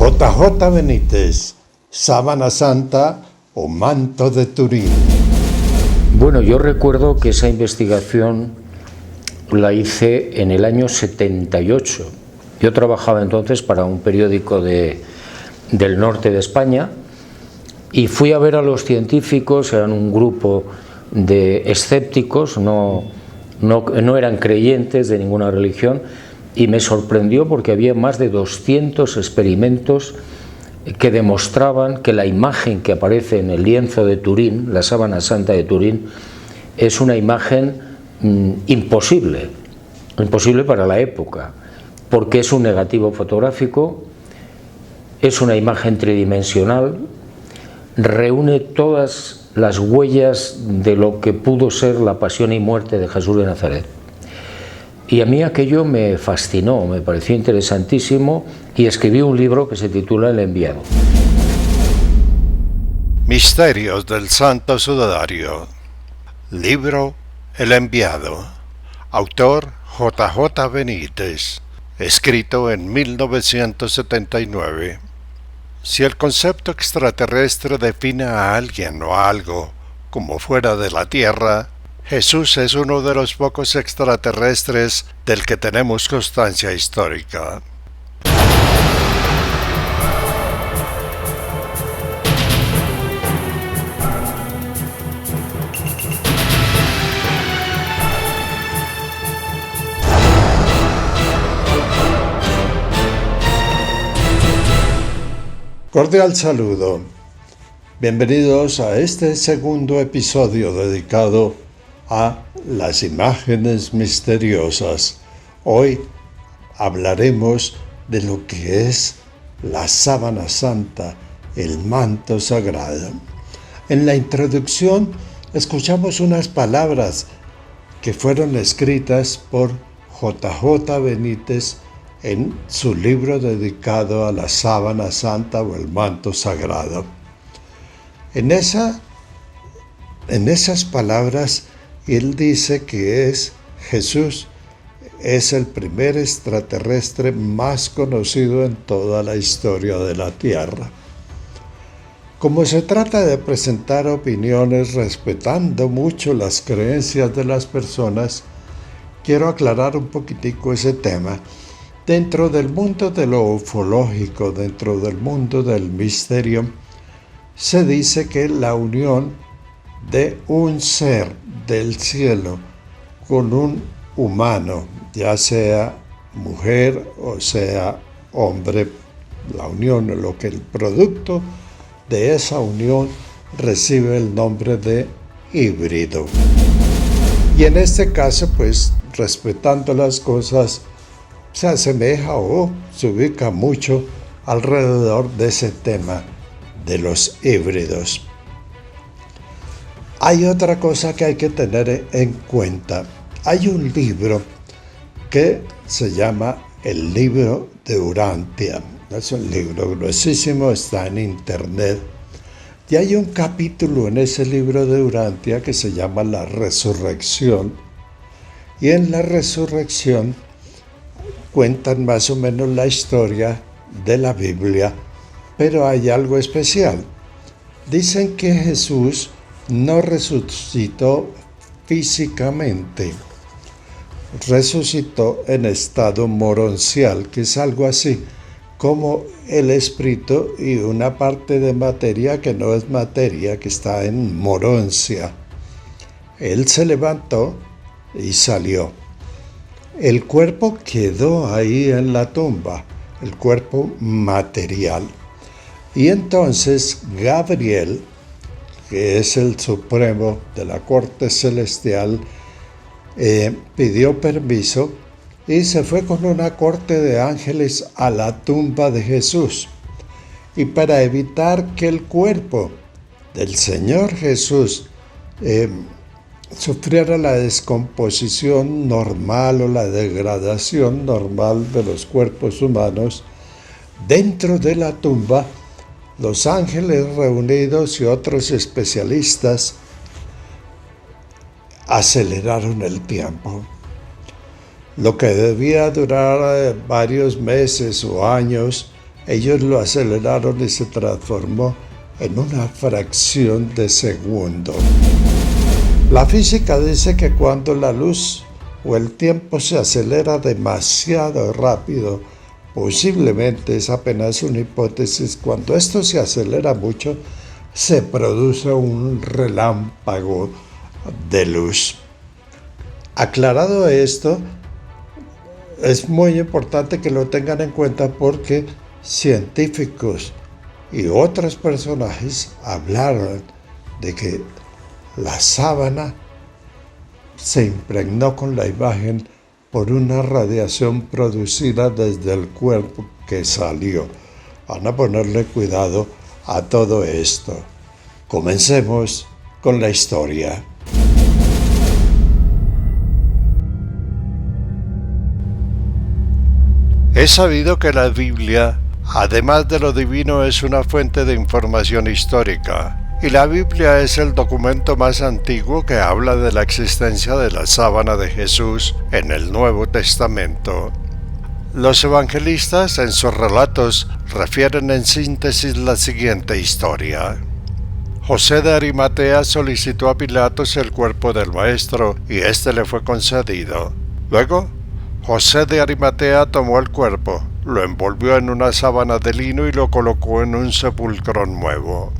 JJ Benítez, Sábana Santa o Manto de Turín. Bueno, yo recuerdo que esa investigación la hice en el año 78. Yo trabajaba entonces para un periódico del norte de España y fui a ver a los científicos. Eran un grupo de escépticos, no eran creyentes de ninguna religión, y me sorprendió porque había más de 200 experimentos que demostraban que la imagen que aparece en el lienzo de Turín, la Sábana Santa de Turín, es una imagen imposible para la época, porque es un negativo fotográfico, es una imagen tridimensional, reúne todas las huellas de lo que pudo ser la pasión y muerte de Jesús de Nazaret. Y a mí aquello me fascinó, me pareció interesantísimo, y escribí un libro que se titula El Enviado. Misterios del Santo Sudario. Libro El Enviado. Autor JJ Benítez. Escrito en 1979. Si el concepto extraterrestre define a alguien o a algo como fuera de la Tierra, Jesús es uno de los pocos extraterrestres del que tenemos constancia histórica. Cordial saludo. Bienvenidos a este segundo episodio dedicado a las imágenes misteriosas. Hoy hablaremos de lo que es la Sábana Santa, el manto sagrado. En la introducción escuchamos unas palabras que fueron escritas por JJ Benítez en su libro dedicado a la Sábana Santa o el manto sagrado. En esas palabras él dice que Jesús es el primer extraterrestre más conocido en toda la historia de la Tierra. Como se trata de presentar opiniones respetando mucho las creencias de las personas, quiero aclarar un poquitico ese tema. Dentro del mundo de lo ufológico, dentro del mundo del misterio, se dice que la unión de un ser del cielo con un humano, ya sea mujer o sea hombre, la unión, el producto de esa unión recibe el nombre de híbrido. Y en este caso, pues, respetando las cosas, se asemeja o se ubica mucho alrededor de ese tema de los híbridos. Hay otra cosa que hay que tener en cuenta. Hay un libro que se llama El Libro de Urantia. Es un libro gruesísimo, está en internet. Y hay un capítulo en ese libro de Urantia que se llama La Resurrección. Y en la Resurrección cuentan más o menos la historia de la Biblia, pero hay algo especial. Dicen que Jesús no resucitó físicamente, resucitó en estado moroncial, que es algo así como el espíritu y una parte de materia que no es materia, que está en moroncia. Él se levantó y salió. El cuerpo quedó ahí en la tumba, el cuerpo material. Y entonces Gabriel, que es el supremo de la corte celestial, pidió permiso y se fue con una corte de ángeles a la tumba de Jesús. Y para evitar que el cuerpo del Señor Jesús sufriera la descomposición normal o la degradación normal de los cuerpos humanos, dentro de la tumba, los ángeles reunidos y otros especialistas aceleraron el tiempo. Lo que debía durar varios meses o años ellos lo aceleraron y se transformó en una fracción de segundo. La física dice que cuando la luz o el tiempo se acelera demasiado rápido, posiblemente es apenas una hipótesis, cuando esto se acelera mucho, se produce un relámpago de luz. Aclarado esto, es muy importante que lo tengan en cuenta porque científicos y otros personajes hablaron de que la sábana se impregnó con la imagen por una radiación producida desde el cuerpo que salió. Van a ponerle cuidado a todo esto. Comencemos con la historia. Es sabido que la Biblia, además de lo divino, es una fuente de información histórica, y la Biblia es el documento más antiguo que habla de la existencia de la sábana de Jesús en el Nuevo Testamento. Los evangelistas en sus relatos refieren en síntesis la siguiente historia. José de Arimatea solicitó a Pilatos el cuerpo del maestro y éste le fue concedido. Luego, José de Arimatea tomó el cuerpo, lo envolvió en una sábana de lino y lo colocó en un sepulcro nuevo.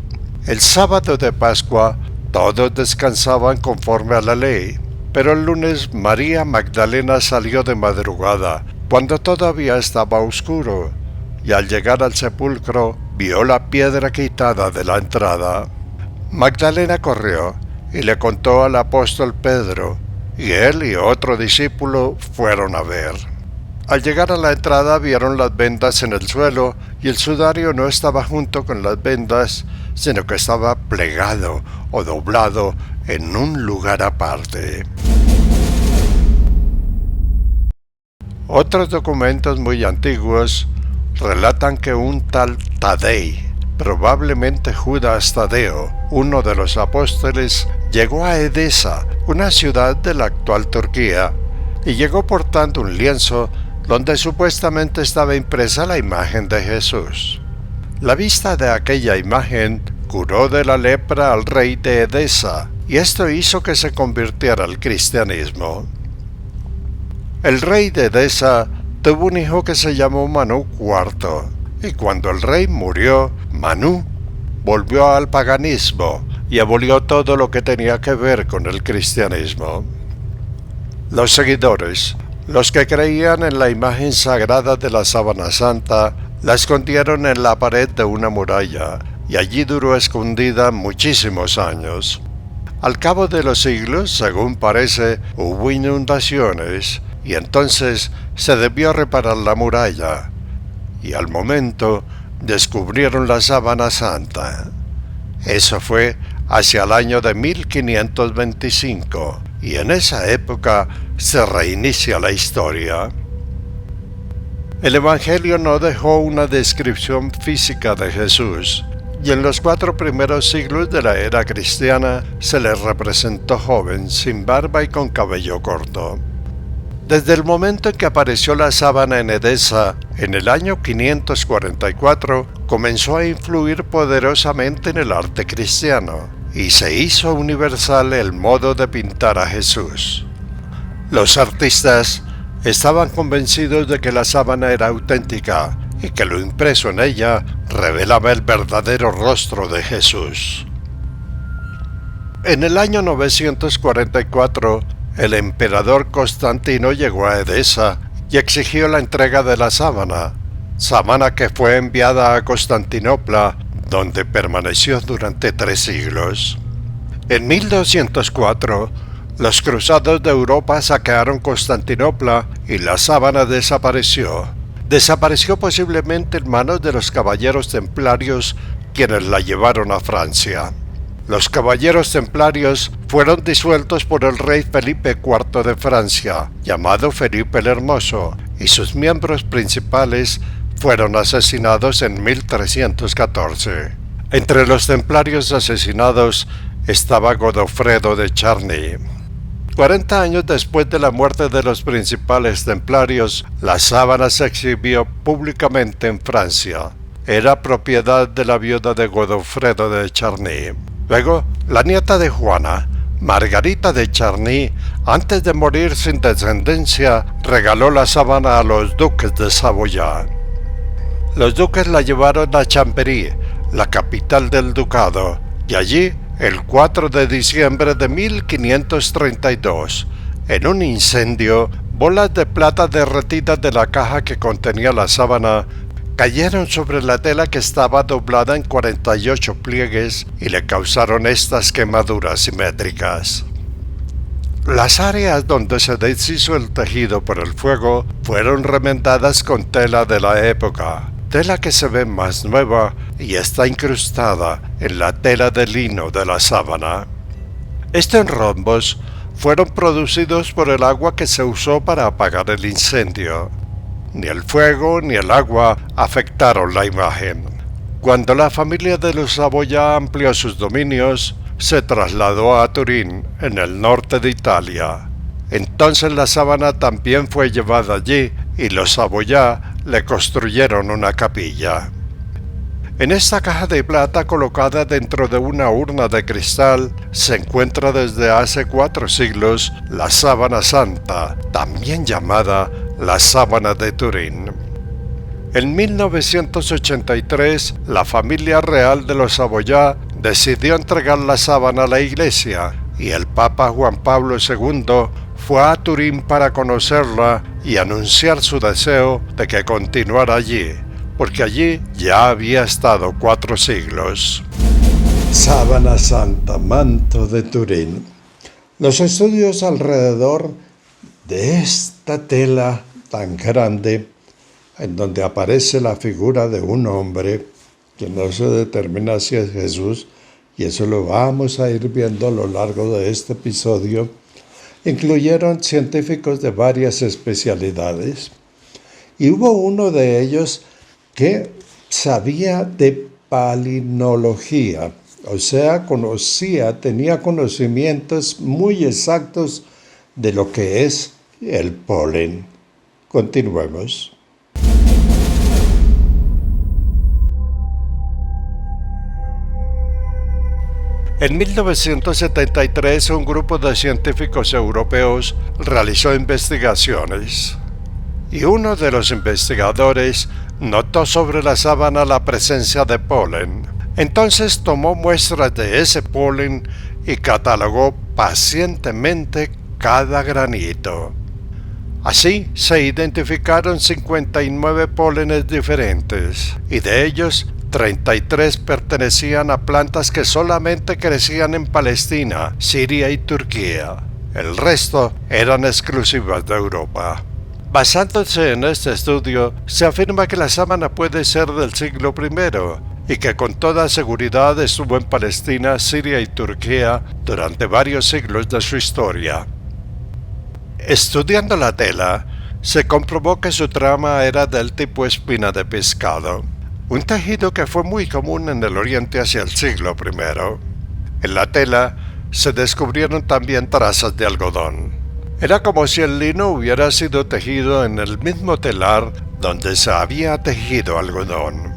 El sábado de Pascua todos descansaban conforme a la ley, pero el lunes María Magdalena salió de madrugada, cuando todavía estaba oscuro, y al llegar al sepulcro vio la piedra quitada de la entrada. Magdalena corrió y le contó al apóstol Pedro, y él y otro discípulo fueron a ver. Al llegar a la entrada vieron las vendas en el suelo y el sudario no estaba junto con las vendas, sino que estaba plegado o doblado en un lugar aparte. Otros documentos muy antiguos relatan que un tal Tadei, probablemente Judas Tadeo, uno de los apóstoles, llegó a Edesa, una ciudad de la actual Turquía, y llegó portando un lienzo donde supuestamente estaba impresa la imagen de Jesús. La vista de aquella imagen curó de la lepra al rey de Edesa, y esto hizo que se convirtiera al cristianismo. El rey de Edesa tuvo un hijo que se llamó Manú IV, y cuando el rey murió, Manú volvió al paganismo y abolió todo lo que tenía que ver con el cristianismo. Los seguidores, los que creían en la imagen sagrada de la sábana santa, la escondieron en la pared de una muralla, y allí duró escondida muchísimos años. Al cabo de los siglos, según parece, hubo inundaciones, y entonces se debió reparar la muralla, y al momento descubrieron la sábana santa. Eso fue hacia el año de 1525, y en esa época se reinicia la historia. El Evangelio no dejó una descripción física de Jesús, y en los 4 primeros siglos de la era cristiana se le representó joven, sin barba y con cabello corto. Desde el momento en que apareció la sábana en Edesa, en el año 544, comenzó a influir poderosamente en el arte cristiano, y se hizo universal el modo de pintar a Jesús. Los artistas estaban convencidos de que la sábana era auténtica y que lo impreso en ella revelaba el verdadero rostro de Jesús. En el año 944, el emperador Constantino llegó a Edesa y exigió la entrega de la sábana que fue enviada a Constantinopla, donde permaneció durante 3 siglos. En 1204, los cruzados de Europa saquearon Constantinopla y la sábana desapareció. Desapareció posiblemente en manos de los caballeros templarios, quienes la llevaron a Francia. Los caballeros templarios fueron disueltos por el rey Felipe IV de Francia, llamado Felipe el Hermoso, y sus miembros principales fueron asesinados en 1314. Entre los templarios asesinados estaba Godofredo de Charny. 40 años después de la muerte de los principales templarios, la sábana se exhibió públicamente en Francia. Era propiedad de la viuda de Godofredo de Charny. Luego, la nieta de Juana, Margarita de Charny, antes de morir sin descendencia, regaló la sábana a los duques de Saboya. Los duques la llevaron a Chambéry, la capital del ducado, y allí, el 4 de diciembre de 1532, en un incendio, bolas de plata derretidas de la caja que contenía la sábana cayeron sobre la tela que estaba doblada en 48 pliegues y le causaron estas quemaduras simétricas. Las áreas donde se deshizo el tejido por el fuego fueron remendadas con tela de la época, tela que se ve más nueva y está incrustada en la tela de lino de la sábana. Estos rombos fueron producidos por el agua que se usó para apagar el incendio. Ni el fuego ni el agua afectaron la imagen. Cuando la familia de los Saboya amplió sus dominios, se trasladó a Turín, en el norte de Italia. Entonces la sábana también fue llevada allí y los Saboya le construyeron una capilla. En esta caja de plata colocada dentro de una urna de cristal se encuentra desde hace 4 siglos la sábana santa, también llamada la sábana de Turín. En 1983, la familia real de los Saboya decidió entregar la sábana a la iglesia y el Papa Juan Pablo II fue a Turín para conocerla y anunciar su deseo de que continuara allí, porque allí ya había estado 4 siglos. Sábana Santa, manto de Turín. Los estudios alrededor de esta tela tan grande, en donde aparece la figura de un hombre, que no se determina si es Jesús, y eso lo vamos a ir viendo a lo largo de este episodio, incluyeron científicos de varias especialidades. Y hubo uno de ellos que sabía de palinología, o sea, tenía conocimientos muy exactos de lo que es el polen. Continuemos. En 1973, un grupo de científicos europeos realizó investigaciones, y uno de los investigadores notó sobre la sábana la presencia de polen. Entonces tomó muestras de ese polen y catalogó pacientemente cada granito. Así se identificaron 59 pólenes diferentes, y de ellos 33 pertenecían a plantas que solamente crecían en Palestina, Siria y Turquía. El resto eran exclusivas de Europa. Basándose en este estudio, se afirma que la sábana puede ser del siglo I y que con toda seguridad estuvo en Palestina, Siria y Turquía durante varios siglos de su historia. Estudiando la tela, se comprobó que su trama era del tipo espina de pescado, un tejido que fue muy común en el Oriente hacia el siglo I. En la tela se descubrieron también trazas de algodón. Era como si el lino hubiera sido tejido en el mismo telar donde se había tejido algodón.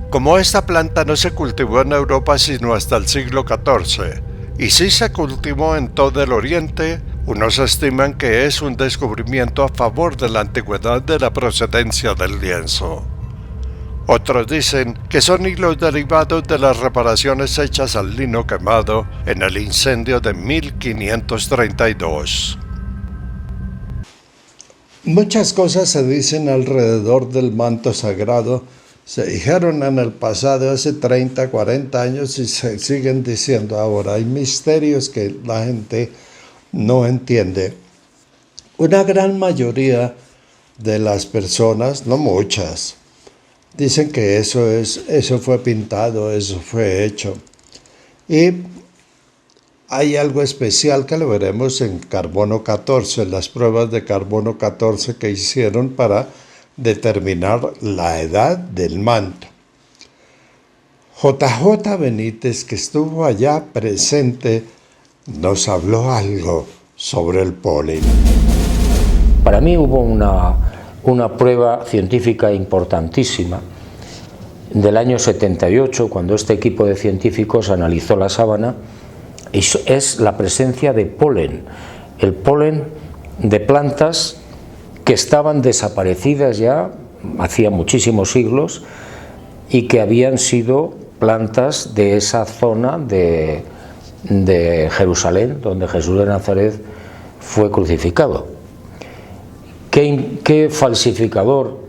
Como esta planta no se cultivó en Europa sino hasta el siglo XIV, y sí se cultivó en todo el Oriente, unos estiman que es un descubrimiento a favor de la antigüedad de la procedencia del lienzo. Otros dicen que son hilos derivados de las reparaciones hechas al lino quemado en el incendio de 1532. Muchas cosas se dicen alrededor del manto sagrado, se dijeron en el pasado hace 30, 40 años y se siguen diciendo ahora. Hay misterios que la gente no entiende. Una gran mayoría de las personas, no muchas, dicen que eso fue pintado, eso fue hecho. Y hay algo especial que lo veremos en carbono 14, las pruebas de carbono 14 que hicieron para determinar la edad del manto. JJ Benítez, que estuvo allá presente, nos habló algo sobre el polen. Para mí hubo una prueba científica importantísima del año 78, cuando este equipo de científicos analizó la sábana, es la presencia de polen, el polen de plantas que estaban desaparecidas ya hacía muchísimos siglos y que habían sido plantas de esa zona de Jerusalén, donde Jesús de Nazaret fue crucificado. ¿Qué falsificador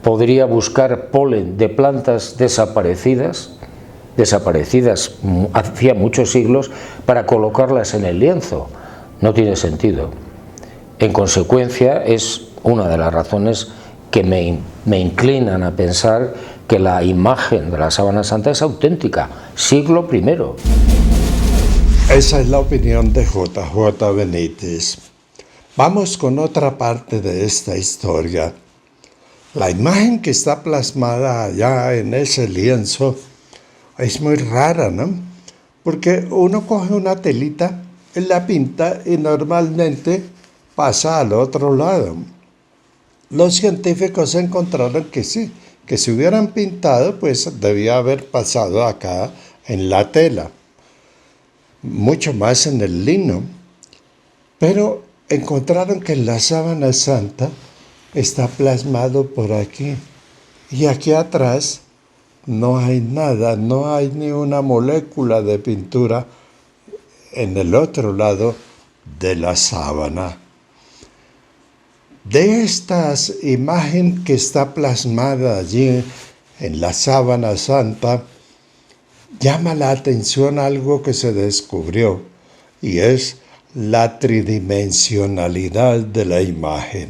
podría buscar polen de plantas desaparecidas hacía muchos siglos, para colocarlas en el lienzo? No tiene sentido. En consecuencia, es una de las razones que me inclinan a pensar que la imagen de la sábana santa es auténtica, siglo I. Esa es la opinión de JJ Benítez. Vamos con otra parte de esta historia. La imagen que está plasmada allá en ese lienzo es muy rara, ¿no? Porque uno coge una telita, la pinta y normalmente pasa al otro lado. Los científicos encontraron que sí, que si hubieran pintado, pues debía haber pasado acá en la tela, mucho más en el lino. Pero encontraron que en la sábana santa está plasmado por aquí. Y aquí atrás no hay nada, no hay ni una molécula de pintura en el otro lado de la sábana. De esta imagen que está plasmada allí en la sábana santa, llama la atención algo que se descubrió, y es la tridimensionalidad de la imagen.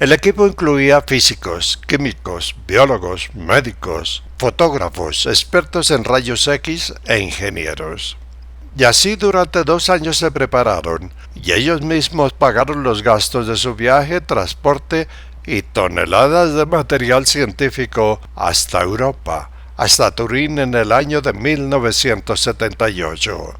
El equipo incluía físicos, químicos, biólogos, médicos, fotógrafos, expertos en rayos X e ingenieros. Y así durante 2 años se prepararon, y ellos mismos pagaron los gastos de su viaje, transporte y toneladas de material científico hasta Europa, hasta Turín en el año de 1978.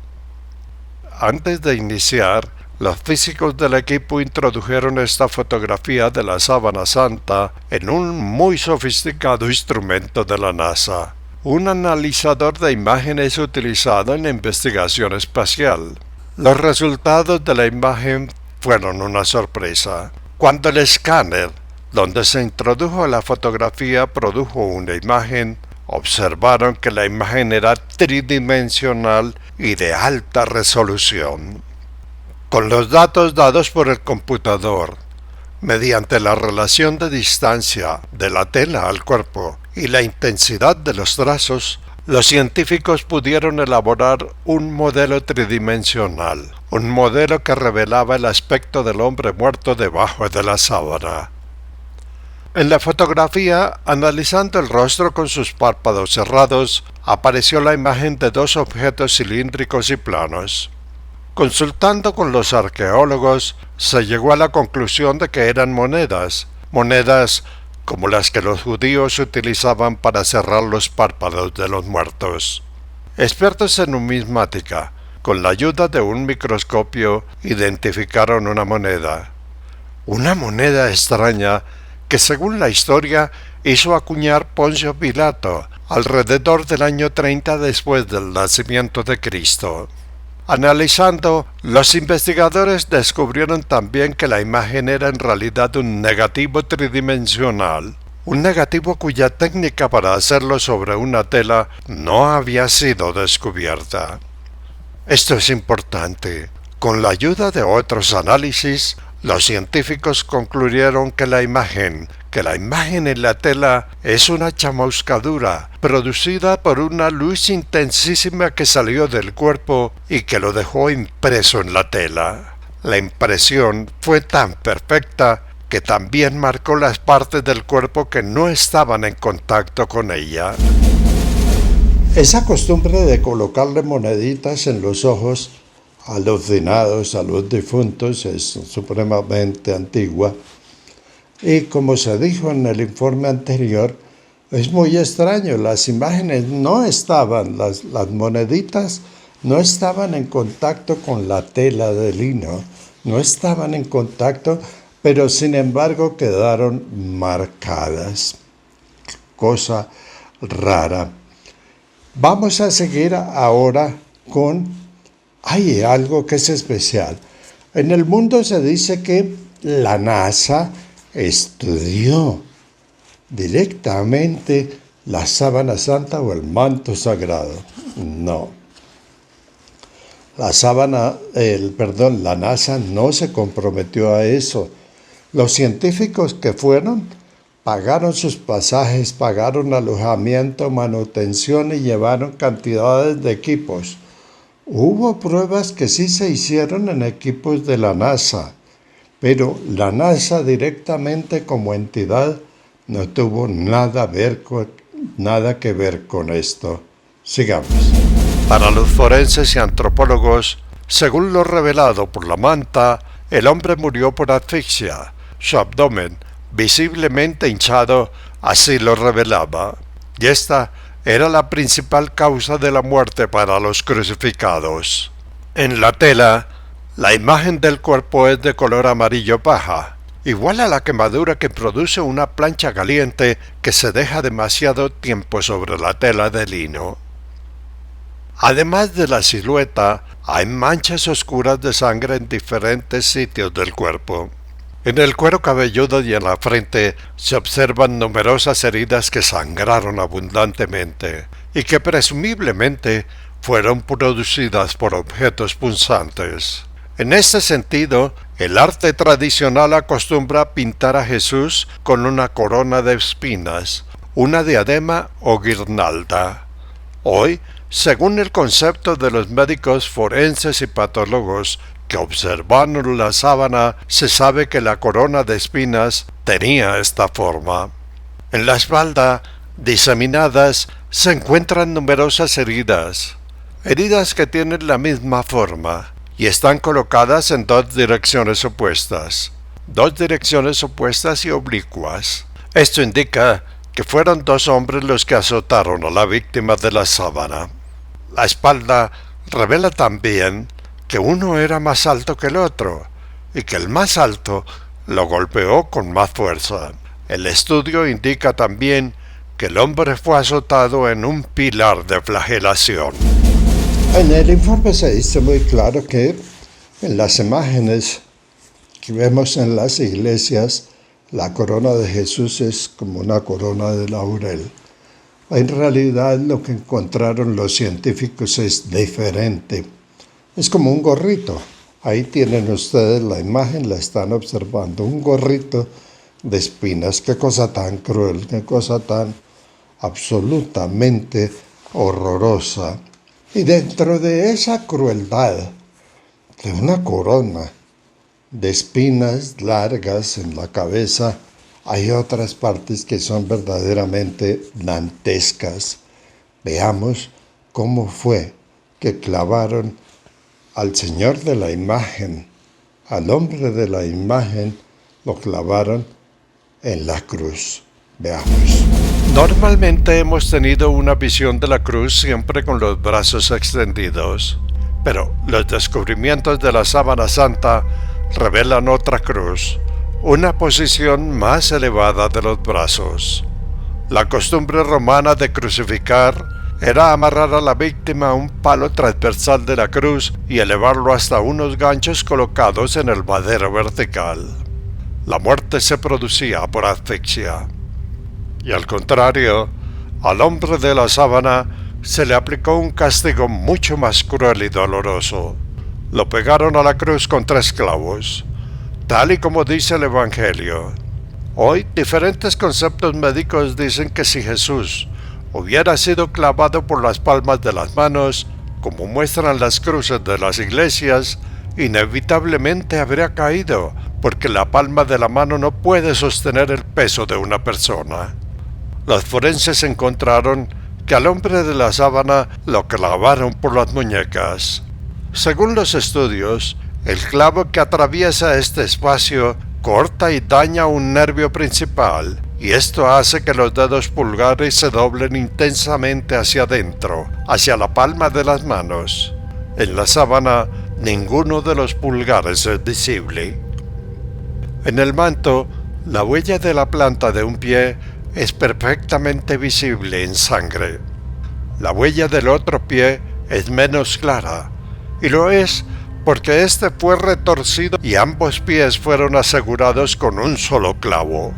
Antes de iniciar, los físicos del equipo introdujeron esta fotografía de la sábana santa en un muy sofisticado instrumento de la NASA, un analizador de imágenes utilizado en la investigación espacial. Los resultados de la imagen fueron una sorpresa. Cuando el escáner, donde se introdujo la fotografía, produjo una imagen, observaron que la imagen era tridimensional y de alta resolución. Con los datos dados por el computador, mediante la relación de distancia de la tela al cuerpo y la intensidad de los trazos, los científicos pudieron elaborar un modelo tridimensional, un modelo que revelaba el aspecto del hombre muerto debajo de la sábana. En la fotografía, analizando el rostro con sus párpados cerrados, apareció la imagen de 2 objetos cilíndricos y planos. Consultando con los arqueólogos, se llegó a la conclusión de que eran monedas como las que los judíos utilizaban para cerrar los párpados de los muertos. Expertos en numismática, con la ayuda de un microscopio, identificaron una moneda extraña que, según la historia, hizo acuñar Poncio Pilato alrededor del año 30 después del nacimiento de Cristo. Analizando, los investigadores descubrieron también que la imagen era en realidad un negativo tridimensional, un negativo cuya técnica para hacerlo sobre una tela no había sido descubierta. Esto es importante. Con la ayuda de otros análisis, los científicos concluyeron que la imagen en la tela es una chamuscadura producida por una luz intensísima que salió del cuerpo y que lo dejó impreso en la tela. La impresión fue tan perfecta que también marcó las partes del cuerpo que no estaban en contacto con ella. Esa costumbre de colocarle moneditas en los ojos a los finados, a los difuntos, es supremamente antigua. Y como se dijo en el informe anterior, es muy extraño, las imágenes no estaban, las moneditas no estaban en contacto con la tela de lino, no estaban en contacto, pero sin embargo quedaron marcadas. Cosa rara. Vamos a seguir ahora con, hay algo que es especial. En el mundo se dice que la NASA estudió directamente la sábana santa o el manto sagrado. No. La NASA no se comprometió a eso. Los científicos que fueron pagaron sus pasajes, pagaron alojamiento, manutención y llevaron cantidades de equipos. Hubo pruebas que sí se hicieron en equipos de la NASA, pero la NASA directamente como entidad no tuvo nada que ver con esto. Sigamos. Para los forenses y antropólogos, según lo revelado por la manta, el hombre murió por asfixia. Su abdomen, visiblemente hinchado, así lo revelaba. Y esta era la principal causa de la muerte para los crucificados. En la tela, la imagen del cuerpo es de color amarillo paja, igual a la quemadura que produce una plancha caliente que se deja demasiado tiempo sobre la tela de lino. Además de la silueta, hay manchas oscuras de sangre en diferentes sitios del cuerpo. En el cuero cabelludo y en la frente se observan numerosas heridas que sangraron abundantemente y que presumiblemente fueron producidas por objetos punzantes. En este sentido, el arte tradicional acostumbra pintar a Jesús con una corona de espinas, una diadema o guirnalda. Hoy, según el concepto de los médicos forenses y patólogos que observaron la sábana, se sabe que la corona de espinas tenía esta forma. En la espalda, diseminadas, se encuentran numerosas heridas que tienen la misma forma y están colocadas en dos direcciones opuestas y oblicuas. Esto indica que fueron dos hombres los que azotaron a la víctima de la sábana. La espalda revela también que uno era más alto que el otro y que el más alto lo golpeó con más fuerza. El estudio indica también que el hombre fue azotado en un pilar de flagelación. En el informe se dice muy claro que en las imágenes que vemos en las iglesias, la corona de Jesús es como una corona de laurel. En realidad lo que encontraron los científicos es diferente. Es como un gorrito. Ahí tienen ustedes la imagen, la están observando. Un gorrito de espinas. Qué cosa tan cruel, qué cosa tan absolutamente horrorosa. Y dentro de esa crueldad, de una corona de espinas largas en la cabeza, hay otras partes que son verdaderamente dantescas. Veamos cómo fue que clavaron al Señor de la imagen, al hombre de la imagen, lo clavaron en la cruz. Veamos. Normalmente hemos tenido una visión de la cruz siempre con los brazos extendidos, pero los descubrimientos de la sábana santa revelan otra cruz, una posición más elevada de los brazos. La costumbre romana de crucificar era amarrar a la víctima a un palo transversal de la cruz y elevarlo hasta unos ganchos colocados en el madero vertical. La muerte se producía por asfixia. Y al contrario, al hombre de la sábana se le aplicó un castigo mucho más cruel y doloroso. Lo pegaron a la cruz con 3 clavos, tal y como dice el Evangelio. Hoy, diferentes conceptos médicos dicen que si Jesús hubiera sido clavado por las palmas de las manos, como muestran las cruces de las iglesias, inevitablemente habría caído, porque la palma de la mano no puede sostener el peso de una persona. Los forenses encontraron que al hombre de la sábana lo clavaron por las muñecas. Según los estudios, el clavo que atraviesa este espacio corta y daña un nervio principal, y esto hace que los dedos pulgares se doblen intensamente hacia adentro, hacia la palma de las manos. En la sábana, ninguno de los pulgares es visible. En el manto, la huella de la planta de un pie es perfectamente visible en sangre. La huella del otro pie es menos clara, y lo es porque este fue retorcido y ambos pies fueron asegurados con un solo clavo.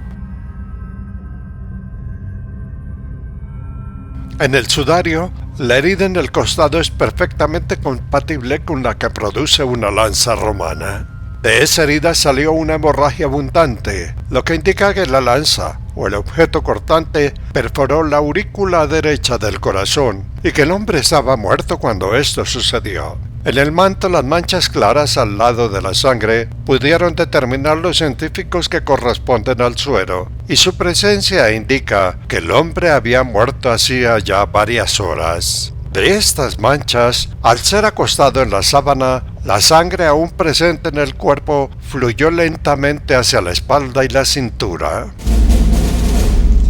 En el sudario, la herida en el costado es perfectamente compatible con la que produce una lanza romana. De esa herida salió una hemorragia abundante, lo que indica que la lanza o el objeto cortante perforó la aurícula derecha del corazón y que el hombre estaba muerto cuando esto sucedió. En el manto, las manchas claras al lado de la sangre pudieron determinar los científicos que corresponden al suero, y su presencia indica que el hombre había muerto hacía ya varias horas. De estas manchas, al ser acostado en la sábana, la sangre aún presente en el cuerpo fluyó lentamente hacia la espalda y la cintura.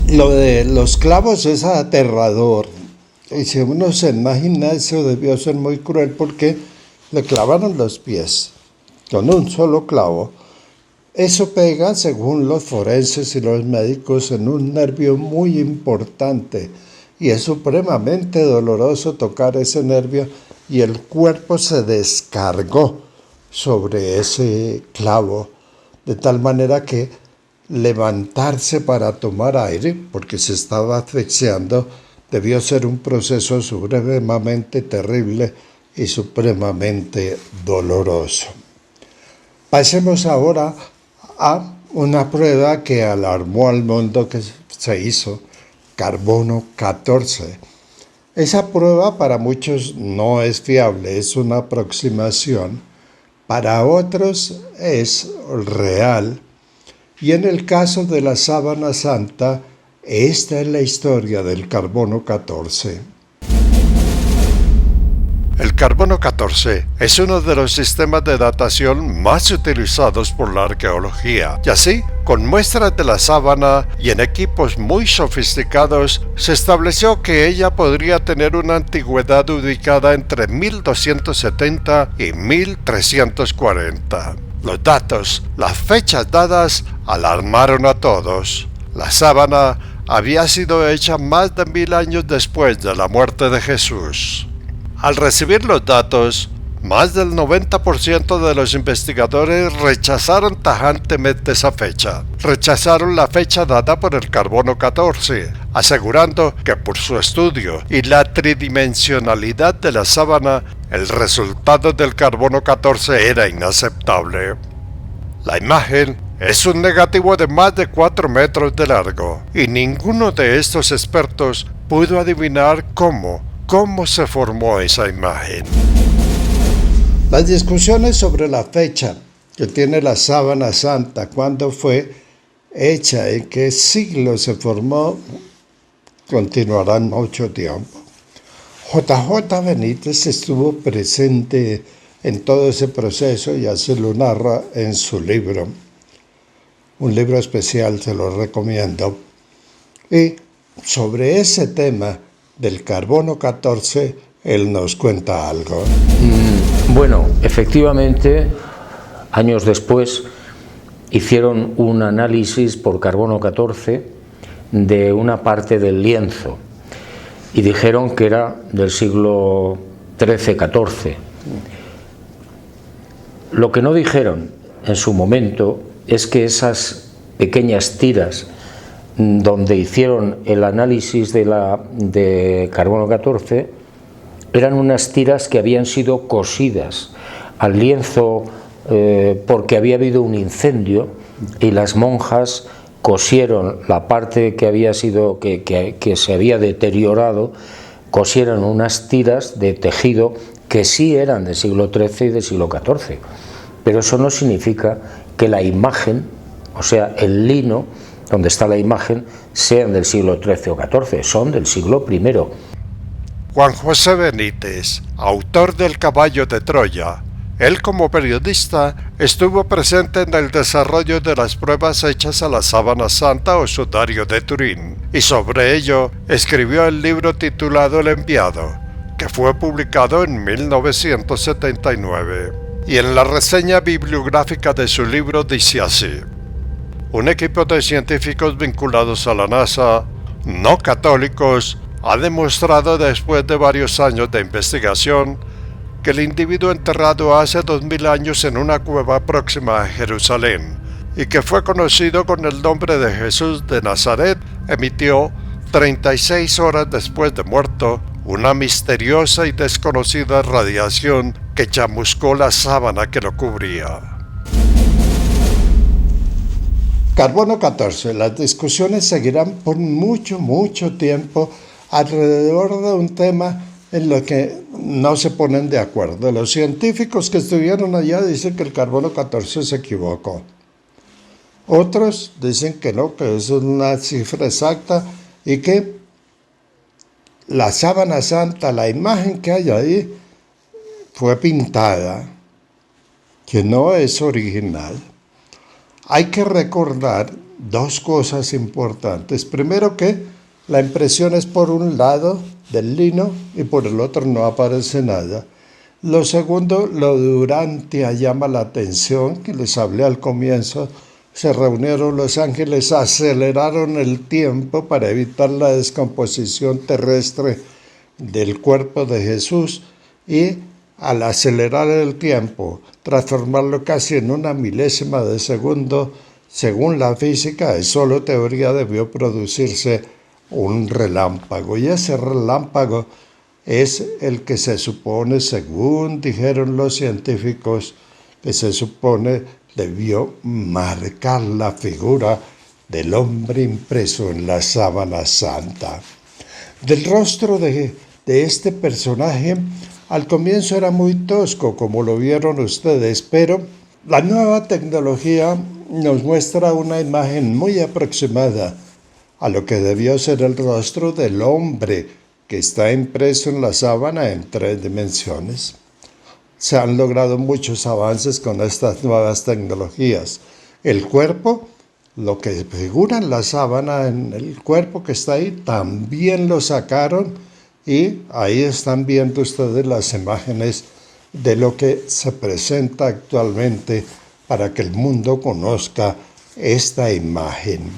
Lo de los clavos es aterrador. Y si uno se imagina eso, debió ser muy cruel porque le clavaron los pies con un solo clavo. Eso pega, según los forenses y los médicos, en un nervio muy importante. Y es supremamente doloroso tocar ese nervio y el cuerpo se descargó sobre ese clavo, de tal manera que levantarse para tomar aire, porque se estaba asfixiando, debió ser un proceso supremamente terrible y supremamente doloroso. Pasemos ahora a una prueba que alarmó al mundo que se hizo, carbono 14. Esa prueba para muchos no es fiable, es una aproximación, para otros es real, y en el caso de la sábana santa, esta es la historia del carbono 14. El carbono 14 es uno de los sistemas de datación más utilizados por la arqueología, y así, con muestras de la sábana y en equipos muy sofisticados, se estableció que ella podría tener una antigüedad ubicada entre 1270 y 1340. Los datos, las fechas dadas, alarmaron a todos. La sábana había sido hecha más de 1000 años después de la muerte de Jesús. Al recibir los datos, más del 90% de los investigadores rechazaron tajantemente esa fecha. Rechazaron la fecha dada por el carbono 14, asegurando que por su estudio y la tridimensionalidad de la sábana, el resultado del carbono 14 era inaceptable. La imagen es un negativo de más de 4 metros de largo, y ninguno de estos expertos pudo adivinar cómo se formó esa imagen. Las discusiones sobre la fecha que tiene la sábana santa, cuándo fue hecha, en qué siglo se formó, continuarán mucho tiempo. J.J. Benítez estuvo presente en todo ese proceso y así lo narra en su libro. Un libro especial, se lo recomiendo. Y sobre ese tema del carbono 14, él nos cuenta algo. Bueno, efectivamente, años después hicieron un análisis por carbono 14 de una parte del lienzo y dijeron que era del siglo XIII-XIV. Lo que no dijeron en su momento es que esas pequeñas tiras donde hicieron el análisis de carbono 14 eran unas tiras que habían sido cosidas al lienzo porque había habido un incendio y las monjas cosieron la parte que había sido que se había deteriorado, cosieron unas tiras de tejido que sí eran del siglo XIII y del siglo XIV, pero eso no significa que la imagen, o sea, el lino donde está la imagen, sean del siglo XIII o XIV, son del siglo I. Juan José Benítez, autor del Caballo de Troya, él como periodista estuvo presente en el desarrollo de las pruebas hechas a la sábana santa o sudario de Turín, y sobre ello escribió el libro titulado El Enviado, que fue publicado en 1979. Y en la reseña bibliográfica de su libro dice así: un equipo de científicos vinculados a la NASA, no católicos, ha demostrado después de varios años de investigación que el individuo enterrado hace 2000 años en una cueva próxima a Jerusalén y que fue conocido con el nombre de Jesús de Nazaret emitió 36 horas después de muerto una misteriosa y desconocida radiación que chamuscó la sábana que lo cubría. Carbono 14. Las discusiones seguirán por mucho tiempo alrededor de un tema en lo que no se ponen de acuerdo. Los científicos que estuvieron allá dicen que el carbono 14 se equivocó. Otros dicen que no, que es una cifra exacta y que la sábana santa, la imagen que hay ahí, fue pintada, que no es original. Hay que recordar dos cosas importantes. Primero, que la impresión es por un lado del lino y por el otro no aparece nada. Lo segundo, lo de Urantia llama la atención, que les hablé al comienzo. Se reunieron los ángeles, aceleraron el tiempo para evitar la descomposición terrestre del cuerpo de Jesús y al acelerar el tiempo, transformarlo casi en una milésima de segundo, según la física, es solo teoría, debió producirse un relámpago. Y ese relámpago es el que se supone, según dijeron los científicos, que se supone debió marcar la figura del hombre impreso en la sábana santa. Del rostro de este personaje, al comienzo era muy tosco, como lo vieron ustedes, pero la nueva tecnología nos muestra una imagen muy aproximada a lo que debió ser el rostro del hombre que está impreso en la sábana en 3 dimensiones. Se han logrado muchos avances con estas nuevas tecnologías. El cuerpo, lo que figura en la sábana, en el cuerpo que está ahí, también lo sacaron y ahí están viendo ustedes las imágenes de lo que se presenta actualmente para que el mundo conozca esta imagen.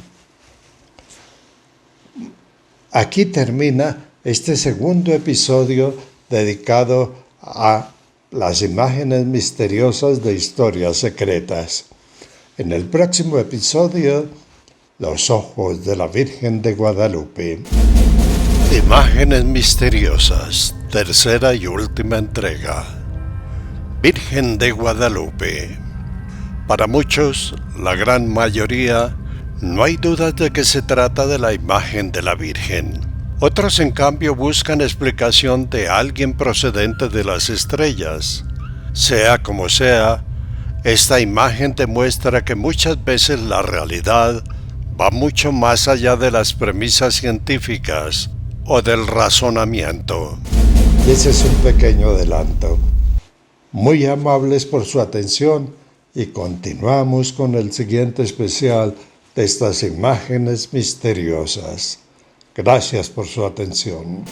Aquí termina este segundo episodio dedicado a las imágenes misteriosas de historias secretas. En el próximo episodio, los ojos de la Virgen de Guadalupe. Imágenes misteriosas, tercera y última entrega. Virgen de Guadalupe. Para muchos, la gran mayoría, no hay dudas de que se trata de la imagen de la Virgen. Otros, en cambio, buscan explicación de alguien procedente de las estrellas. Sea como sea, esta imagen demuestra que muchas veces la realidad va mucho más allá de las premisas científicas o del razonamiento. Ese es un pequeño adelanto. Muy amables por su atención y continuamos con el siguiente especial de estas imágenes misteriosas. Gracias por su atención.